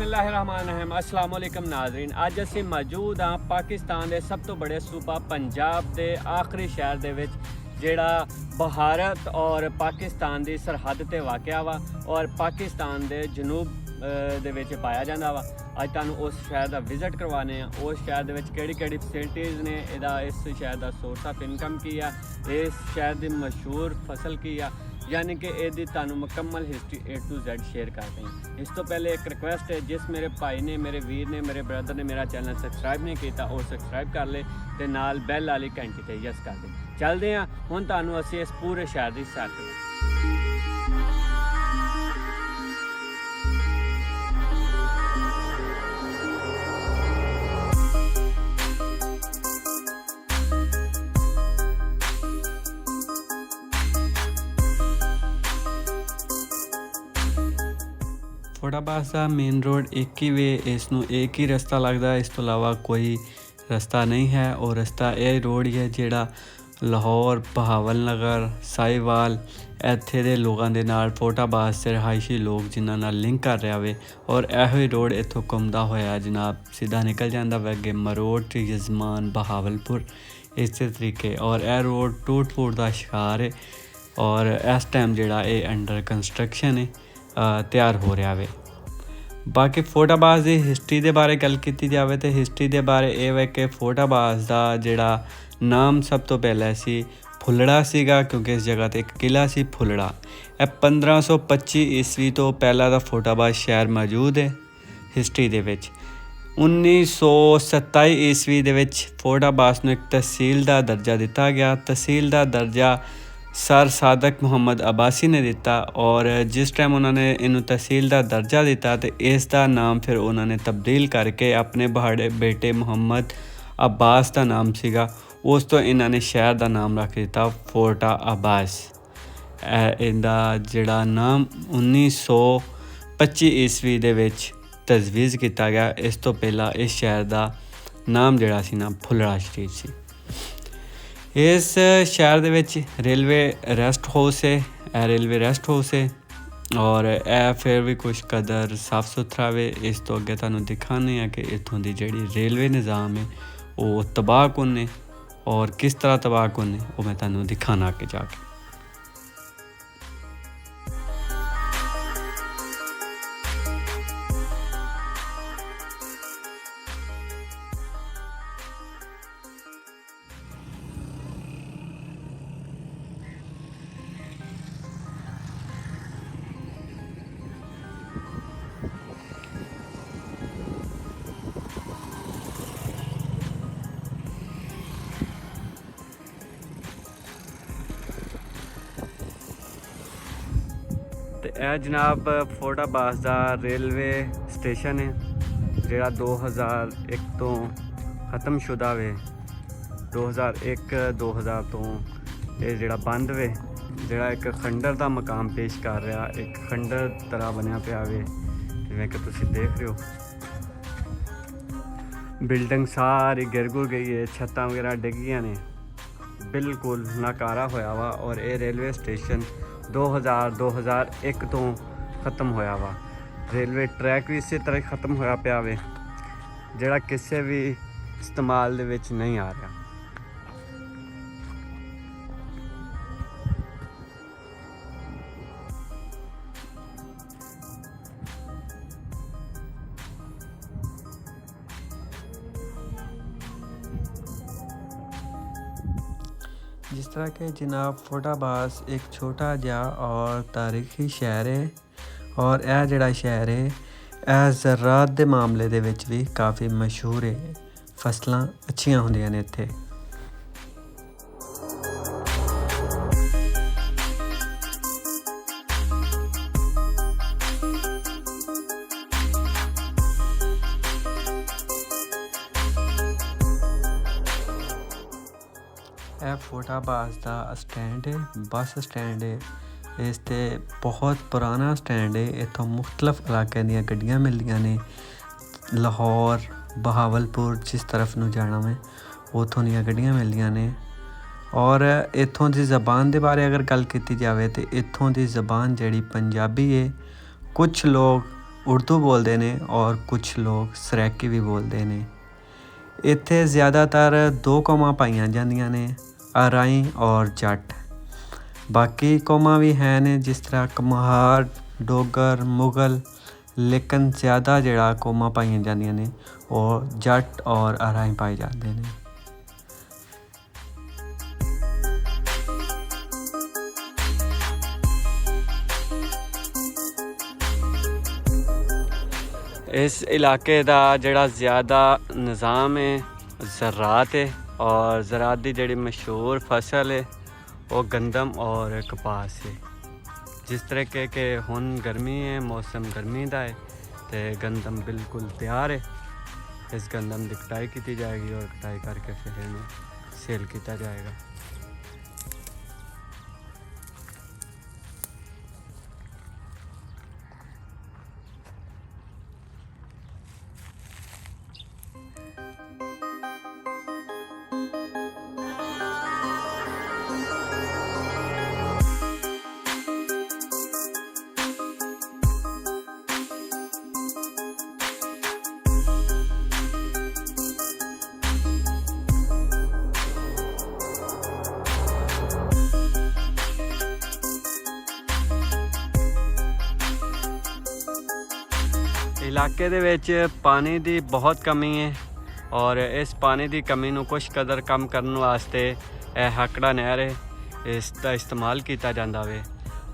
बिस्मिल्लाहिर्रहमानिर्रहीम अस्सलाम वालेकुम नाज़रीन। अज असीं मौजूद हाँ पाकिस्तान के सब तो बड़े सूबा पंजाब के आखिरी शहर दे विच जिहड़ा भारत और पाकिस्तान की सरहद ते वाक़या वा और पाकिस्तान के जनूब दे विच पाया जाता वा। अज तुहानूं उस शहर का विजिट करवाने उस शहर दे विच केड़ी फैसिलिटीज़ ने, इस शहर का सोर्स ऑफ इनकम की है, इस शहर की मशहूर फसल की है, यानी कि यदि तुहानूं मुकम्मल history A to Z share करते हैं। इस तो पहले एक रिक्वेस्ट है, जिस मेरे भाई ने, मेरे वीर ने, मेरे ब्रदर ने मेरा चैनल सबसक्राइब नहीं किया और सबसक्राइब कर ले ते नाल बैल वाली घंटी ते यस कर दे। चलते हैं हुण तुहानूं असीं इस पूरे शहर की सैर करांगे। फोटाबाज का मेन रोड एक ही वे, इसनों एक ही रस्ता लगता है, इस तो अलावा कोई रस्ता नहीं है। और रस्ता यह रोड ही है जिहड़ा लाहौर, बहावल नगर, साहिवाल इत्थे दे लोगों के नाल फोटाबाज से रहायशी लोग जिन्हां नाल लिंक कर रहा वे। और यह ही रोड इत्थों घुमदा होया जनाब सीधा निकल जाता वे अगे मरोट, यजमान, बहावलपुर इस तरीके। और यह रोड टूट फूट का शिकार है और इस टाइम जिहड़ा ये अंडर कंस्ट्रक्शन है, तैयार हो रहा है। बाकी फोटाबाज की हिस्ट्री के बारे गल की जाए तो हिस्ट्री के बारे यह है कि फोटाबाज का जिहड़ा नाम सब तो पहले सी फुलड़ा सीगा, क्योंकि इस जगह ते एक किला सी फुलड़ा। 1525 ईस्वी तो पहला दा फोटाबाज शहर मौजूद है हिस्ट्री दे विच। 1927 ईस्वी दे विच फोटाबाज नूं एक तहसील का दर्जा दिता गया। तहसील का दर्जा सर सादक मुहम्मद अब्बासी ने दिता और जिस टाइम उन्होंने इनू तहसील का दर्जा दिता तो इसका नाम फिर उन्होंने तब्दील करके अपने बड़े बेटे मुहम्मद अब्बास का नाम सीगा, उस तो इन्होंने शहर का नाम रख दिता फोर्टा अब्बास। इनका जिहड़ा नाम 1925 ईस्वी दे विच तजवीज़ किया गया। इस तो पहला इस शहर का नाम जिहड़ा सी ना फुलड़ा स्ट्रीट सी। इस शहर दे विच रेलवे रेस्ट हाउस है, रेलवे रेस्ट हाउस है और यह फिर भी कुछ कदर साफ सुथरा वे। इस तो अगे तुहानूं दिखाने हैं कि इत्थों दी जिहड़ी रेलवे निज़ाम है वो तबाह कुन है और किस तरह तबाह कुन है वो मैं तुहानूं दिखाना अगे जाके। यह जनाब फोटाबाज का रेलवे स्टेशन है जिहड़ा 2001 तो ख़त्म शुदा वे। 2001-2000 तो ये जिहड़ा बंद वे, जिहड़ा एक खंडर का मकाम पेश कर रहा, एक खंडर तरह बनया पिया वे जिवें कि तुसीं देख रहे हो। बिल्डिंग सारी गिर गुर गई है, छत्तां वगैरह डिग गई ने, बिल्कुल नाकारा होया वा। और ये रेलवे स्टेशन 2001 तो ख़त्म होया वा। रेलवे ट्रैक भी इसी तरह ख़त्म होया पिया वे जिहड़ा किसी भी इस्तेमाल दे विच नहीं आ रहा। जिस तरह के जनाब फोटाबाज एक छोटा जिहा और तारीखी शहर है और यह जिहड़ा शहर है यह ज़राअत दे मामले दे विच भी काफ़ी मशहूर है। फसलां अच्छियां होंदियां ने इत्थे। यह फोटाबाज का स्टैंड है, बस स्टैंड है। इस ते बहुत पुराना स्टैंड है। इत्थों मुख्तलिफ इलाके दीयां गड्डियां मिलदियां ने। लाहौर, बहावलपुर जिस तरफ नूं जाना में उत्थों दीयां गड्डियां मिलदियां ने। और इत्थों की ज़बान के बारे अगर गल की जाए तो इत्थों की ज़बान जिहड़ी पंजाबी है। कुछ लोग ਉਰਦੂ ਬੋਲਦੇ ਨੇ ਔਰ ਕੁਝ ਲੋਕ ਸਰਾਇਕੀ ਵੀ ਬੋਲਦੇ ਨੇ। ਇੱਥੇ ਜ਼ਿਆਦਾਤਰ 2 ਕੌਮਾਂ ਪਾਈਆਂ ਜਾਂਦੀਆਂ ਨੇ, ਅਰਾਈ ਔਰ ਜੱਟ। ਬਾਕੀ ਕੌਮਾਂ ਵੀ ਹੈ ਨੇ ਜਿਸ ਤਰ੍ਹਾਂ ਕਮਹਾਰ, ਡੋਗਰ, ਮੁਗਲ, ਲੇਕਿਨ ਜ਼ਿਆਦਾ ਜਿਹੜਾ ਕੌਮਾਂ ਪਾਈਆਂ ਜਾਂਦੀਆਂ ਨੇ ਉਹ ਜੱਟ ਔਰ ਅਰਾਈ ਪਾਏ ਜਾਂਦੇ ਨੇ। इस इलाके का जिहड़ा ज़्यादा निज़ाम है ज़रात है और ज़रात की जिहड़ी मशहूर फसल है वो गंदम और कपास है। जिस तरीके के हुण गर्मी है, मौसम गर्मी का है तो गंदम बिल्कुल तैयार है। इस गंदम की कटाई की जाएगी और कटाई करके फिर इन्हें सेल किया जाएगा। इलाके दे विच पानी की बहुत कमी है और इस पानी की कमी नूं कुछ कदर कम करने वास्ते हाकड़ा नहर है इसका इस्तेमाल किया जाता वे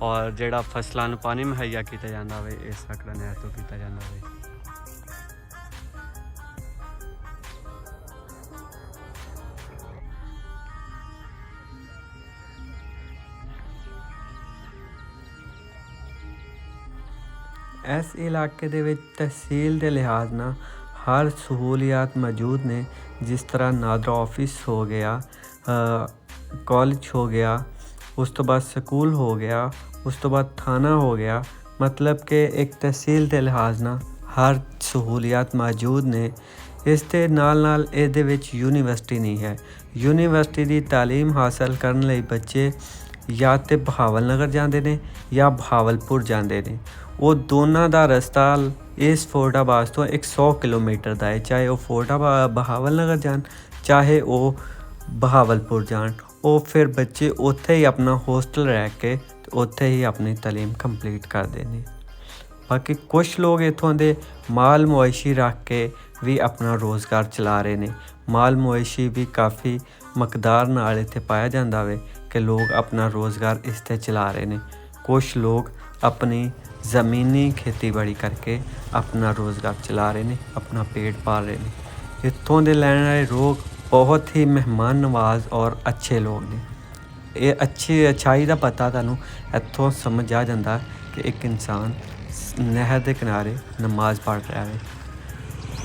और जिहड़ा फसलों नूं पानी मुहैया किया जाता वे इस हाकड़ा नहर तो किया जाता वे। इस इलाके दे विच तहसील के लिहाज नाल हर सहूलियात मौजूद ने, जिस तरह नादरा ऑफिस हो गया, कॉलेज हो गया, उस तो बाद स्कूल हो गया, उस तो बाद थाना हो गया। मतलब कि एक तहसील के लिहाज नाल हर सहूलियात मौजूद ने। इस दे नाल नाल इहदे विच यूनीवर्सिटी नहीं है। यूनीवर्सिटी की तालीम हासिल करने लई बच्चे या तो बहावल नगर जाते हैं या बहावलपुर जाते हैं। वो दोनों का रस्ता इस फोर्टाबाद तो 100 किलोमीटर का है। चाहे वो फोर्टाबाद बहावल नगर जान, चाहे वो बहावलपुर जान, वो फिर बच्चे उत्थे ही अपना होस्टल रह के उत्थे ही अपनी तालीम कंप्लीट करते हैं। बाकी कुछ लोग इत्थों दे माल मवेशी रख के भी अपना रोज़गार चला रहे हैं। माल मवेशी भी काफ़ी मकदार नाल इत्थे पाया जाता है कि लोग अपना रोज़गार इस ते चला रहे हैं। कुछ लोग अपनी ज़मीनी खेतीबाड़ी करके अपना रोज़गार चला रहे हैं, अपना पेट पाल रहे हैं। इत्थों दे लैण वाले लोग बहुत ही मेहमान नवाज और अच्छे लोग ने। ये अच्छी अच्छाई का पता तुहानूं इत्थों समझ आ जाता कि एक इंसान नहर के किनारे नमाज पढ़ रहा है।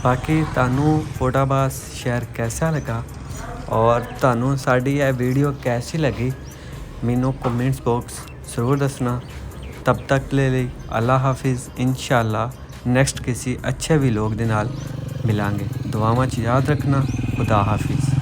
बाकी तुहानूं फोर्टाबाद शहर कैसा लगा और तुहानूं साडी यह वीडियो कैसी लगी, मैनूं कमेंट्स बॉक्स ज़रूर दसना। तब तक ले ली अल्लाह हाफिज़। इंशाअल्लाह नेक्स्ट किसी अच्छे व्लॉग दे नाल मिलांगे। दुआवां च याद रखना। खुदा हाफिज़।